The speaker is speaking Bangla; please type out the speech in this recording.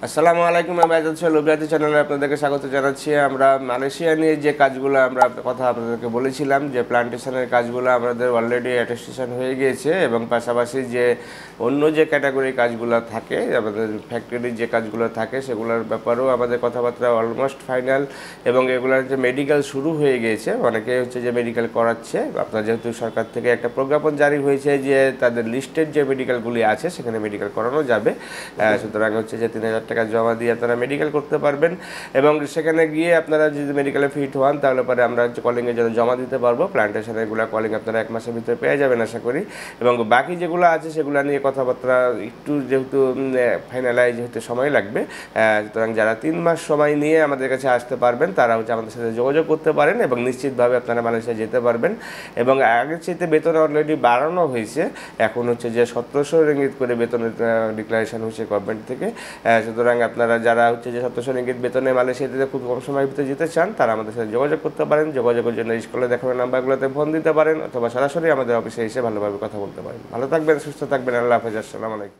আসসালামু আলাইকুম, আমি আজাদ সোহেল লুবিয়াতি চ্যানেলে আপনাদেরকে স্বাগত জানাচ্ছি। আমরা মালয়েশিয়া নিয়ে যে কাজগুলো আমরা কথা আপনাদেরকে বলেছিলাম, যে প্লান্টেশনের কাজগুলো আমাদের অলরেডি অ্যাটেস্টেশন হয়ে গিয়েছে, এবং পাশাপাশি যে অন্য যে ক্যাটাগরির কাজগুলো থাকে, আমাদের ফ্যাক্টরির যে কাজগুলো থাকে সেগুলোর ব্যাপারেও আমাদের কথাবার্তা অলমোস্ট ফাইনাল, এবং এগুলোর যে মেডিকেল শুরু হয়ে গিয়েছে, অনেকে হচ্ছে যে মেডিকেল করাচ্ছে। আপনার যেহেতু সরকার থেকে একটা প্রজ্ঞাপন জারি হয়েছে যে তাদের লিস্টেড যে মেডিকেলগুলি আছে সেখানে মেডিকেল করানো যাবে, সুতরাং হচ্ছে যে 3,000 টাকা জমা দিয়ে আপনারা মেডিকেল করতে পারবেন, এবং সেখানে গিয়ে আপনারা যদি মেডিকেলে ফিট হন তাহলে পরে আমরা হচ্ছে কলিংয়ের জন্য জমা দিতে পারবো। প্ল্যান্টেশনের এগুলো কলিং আপনারা 1 মাসের ভিতরে পেয়ে যাবেন আশা করি, এবং বাকি যেগুলো আছে সেগুলো নিয়ে কথাবার্তা একটু যেহেতু ফাইনালাইজ হতে সময় লাগবে, সুতরাং যারা 3 মাস সময় নিয়ে আমাদের কাছে আসতে পারবেন তারা হচ্ছে আমাদের সাথে যোগাযোগ করতে পারেন, এবং নিশ্চিতভাবে আপনারা মালয়েশিয়া যেতে পারবেন। এবং আগের চাইতে বেতন অলরেডি বাড়ানো হয়েছে, এখন হচ্ছে যে 1700 রিঙ্গিত করে বেতনের ডিক্লারেশন হয়েছে গভর্নমেন্ট থেকে। সুতরাং আপনারা যারা হচ্ছে যে 1700 রিঙ্গিত বেতনে মালয়েশিয়াতে খুব কম সময়ের ভিতরে যেতে চান তারা আমাদের সাথে যোগাযোগ করতে পারেন। যোগাযোগের জন্য স্কুলে দেখানো নাম্বারগুলোতে ফোন দিতে পারেন, অথবা সরাসরি আমাদের অফিসে এসে ভালোভাবে কথা বলতে পারেন। ভালো থাকবেন, সুস্থ থাকবেন। আল্লাহ হাফেজ। আসসালামু আলাইকুম।